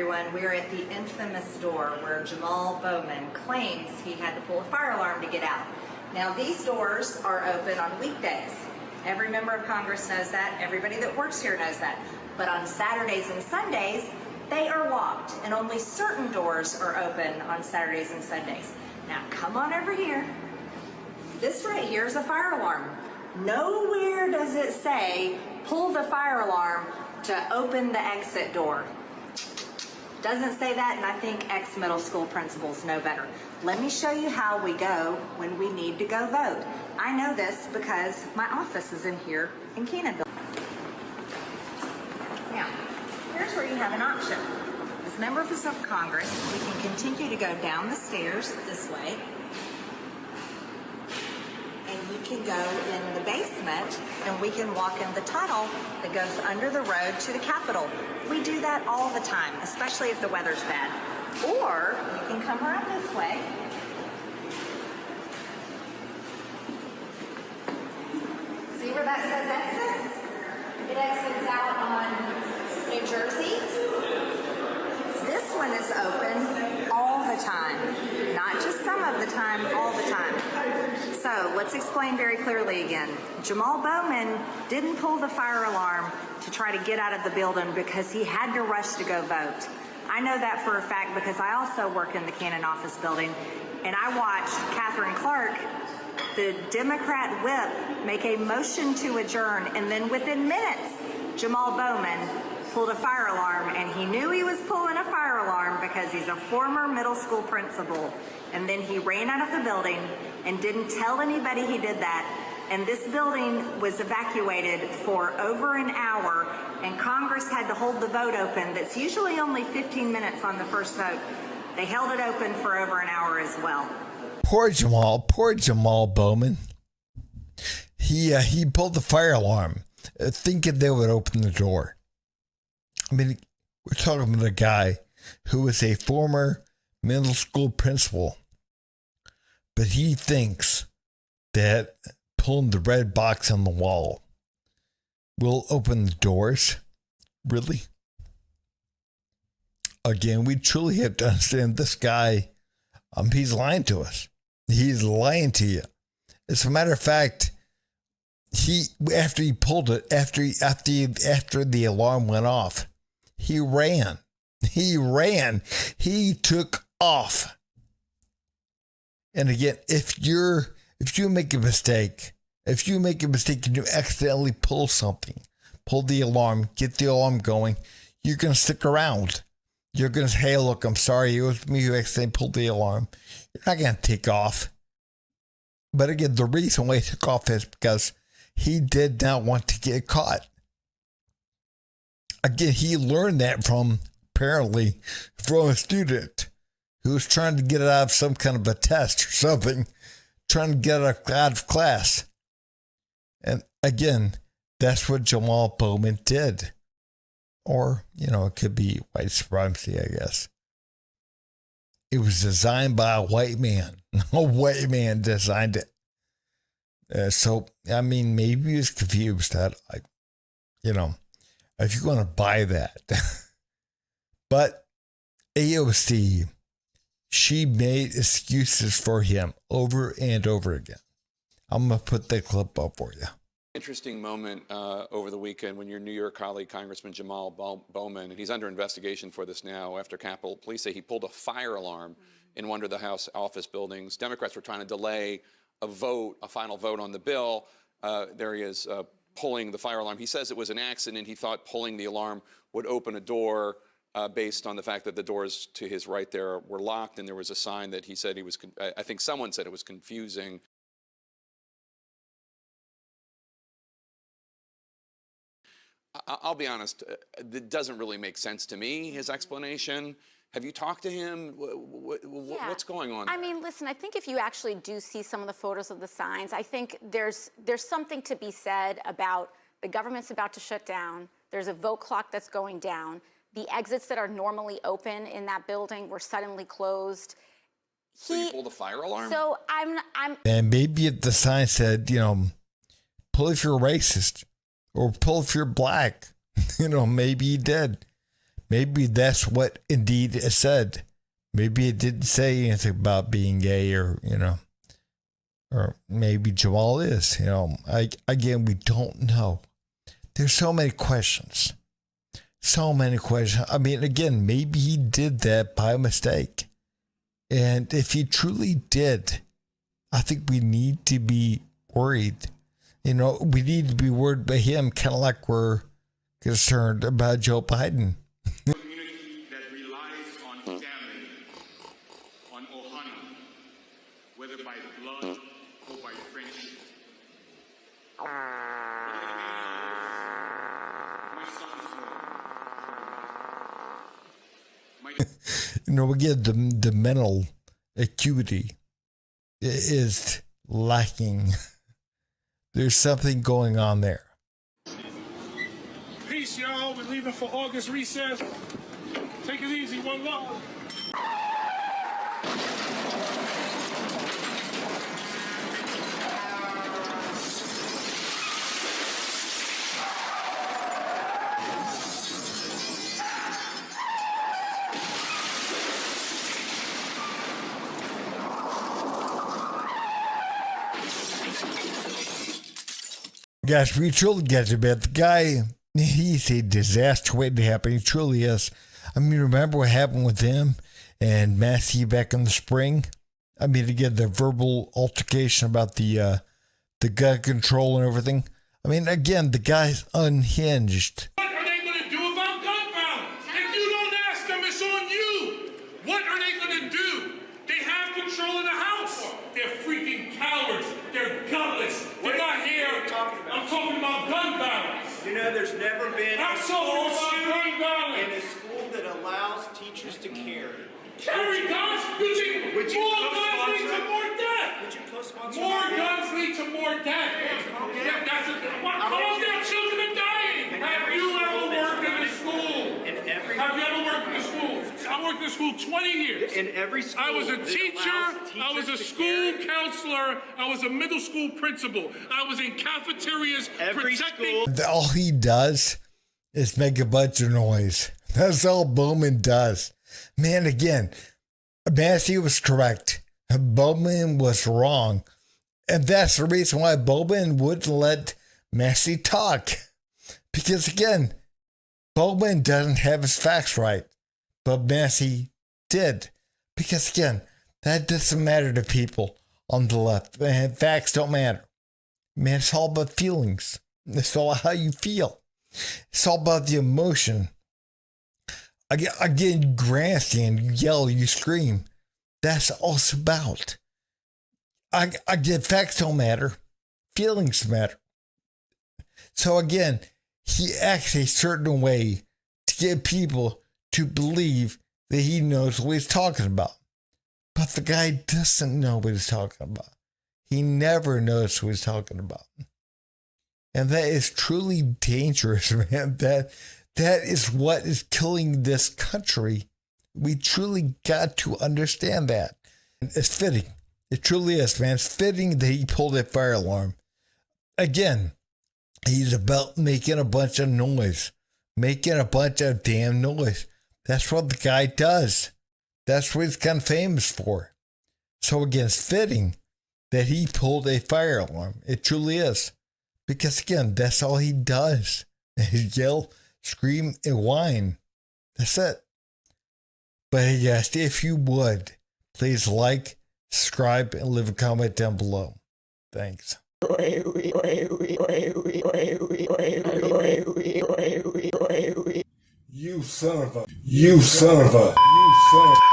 everyone. We're at the infamous door where Jamaal Bowman claims he had to pull a fire alarm to get out. Now, these doors are open on weekdays. Every member of Congress knows that. Everybody that works here knows that. But on Saturdays and Sundays, they are locked, and only certain doors are open on Saturdays and Sundays. Now, come on over here. This right here is a fire alarm. Nowhere does it say, pull the fire alarm to open the exit door. Doesn't say that, and I think ex-middle school principals know better. Let me show you how we go when we need to go vote. I know this because my office is in here in Keenanville. Now, here's where you have an option. As members of Congress, we can continue to go down the stairs this way, and you can go in the basement, and we can walk in the tunnel that goes under the road to the Capitol. We do that all the time, especially if the weather's bad. Or you can come around this way. See where that says exit? It exits out on New Jersey. This one is open all the time. Not just some of the time, all the time. So let's explain very clearly again. Jamaal Bowman didn't pull the fire alarm to try to get out of the building because he had to rush to go vote. I know that for a fact because I also work in the Cannon office building, and I watched Catherine Clark, the Democrat whip, make a motion to adjourn, and then within minutes, Jamaal Bowman pulled a fire alarm, and he knew he was pulling a fire alarm because he's a former middle school principal. And then he ran out of the building and didn't tell anybody he did that. And this building was evacuated for over an hour, and Congress had to hold the vote open. That's usually only 15 minutes on the first vote. They held it open for over an hour as well. Poor Jamaal Bowman. He pulled the fire alarm, thinking they would open the door. I mean, we're talking about a guy who was a former middle school principal, but he thinks that pulling the red box on the wall will open the doors. Really? Again, we truly have to understand this guy. He's lying to us. He's lying to you. As a matter of fact, after he pulled it, after the alarm went off, he ran. He took off. And again, if you make a mistake and you accidentally pull something, pull the alarm, get the alarm going, you're going to stick around. You're going to say, hey, look, I'm sorry. It was me who accidentally pulled the alarm. You're not going to take off. But again, the reason why he took off is because he did not want to get caught. Again, he learned that apparently from a student who was trying to get out of some kind of a test or something, trying to get out of class. And again, that's what Jamaal Bowman did. Or, it could be white supremacy, I guess. It was designed by a white man. A white man designed it. So, I mean, maybe he was confused. If you're going to buy that. But AOC, she made excuses for him over and over again. I'm going to put that clip up for you. Interesting moment over the weekend when your New York colleague, Congressman Jamaal Bowman, and he's under investigation for this now after Capitol Police say he pulled a fire alarm in one of the House office buildings. Democrats were trying to delay a final vote on the bill. There he is pulling the fire alarm. He says it was an accident. He thought pulling the alarm would open a door based on the fact that the doors to his right there were locked, and there was a sign that he said he was, I think someone said it was confusing. I'll be honest, it doesn't really make sense to me, his explanation. Have you talked to him? What's going on there? I mean, listen, I think if you actually do see some of the photos of the signs, I think there's something to be said about the government's about to shut down. There's a vote clock that's going down. The exits that are normally open in that building were suddenly closed. So you pulled the fire alarm? So I'm. And maybe if the sign said, pull if you're racist or pull if you're black, maybe he did. maybe that's what indeed it said. Maybe it didn't say anything about being gay or, or maybe Jamal is, again, we don't know. There's so many questions. So many questions. I mean, again, maybe he did that by mistake. And if he truly did, I think we need to be worried. We need to be worried about him, kind of like we're concerned about Joe Biden. Community that relies on family, on ohana, whether by blood or by friendship. Again, the mental acuity is lacking. There's something going on there. Peace, y'all. We're leaving for August recess. Take it easy. One love. Guys, we truly get to bet the guy, he's a disaster waiting to happen. He truly is. I mean, remember what happened with him and Massey back in the spring? I mean, again, the verbal altercation about the gun control and everything. I mean, again, the guy's unhinged. What are they going to do about gun violence? If you don't ask them, it's on you. What are they going to do? They have control of the house. They're freaking cowards. They're gutless. They're not here. I'm talking about gun violence. There's never been I'm a talking school about gun shooting violence. in a school that allows teachers to carry. Carry guns? You think Would you more guns co-sponsor lead to it? more death? Would you co-sponsor More it? guns lead to more death. Yeah, that's a, calm down, children are dying. Have you ever worked in a school? Have you ever worked in a school? I worked in a school 20 years. In every school. I was a that teacher, allows I was a teachers to school carry. counselor, I was a middle school principal, I was in cafeterias Every protecting. school. All he does is make a bunch of noise. That's all Bowman does. Man, again, Massey was correct. Bowman was wrong. And that's the reason why Bowman wouldn't let Massey talk. Because again, Bowman doesn't have his facts right. But Massey did. Because again, that doesn't matter to people on the left. And facts don't matter. Man, it's all about feelings. It's all how you feel. It's all about the emotion. Again, you grandstand, you yell, you scream. That's all it's about. Again, facts don't matter. Feelings matter. So again, he acts a certain way to get people to believe that he knows what he's talking about. But the guy doesn't know what he's talking about. He never knows what he's talking about. And that is truly dangerous, man. That is what is killing this country. We truly got to understand that. It's fitting. It truly is, man. It's fitting that he pulled that fire alarm. Again, he's about making a bunch of noise. Making a bunch of damn noise. That's what the guy does. That's what he's kind of famous for. So again, it's fitting that he pulled a fire alarm. It truly is. Because again, that's all he does. Yell, scream, and whine. That's it. But yes, if you would, please like, subscribe, and leave a comment down below. Thanks. You son of a.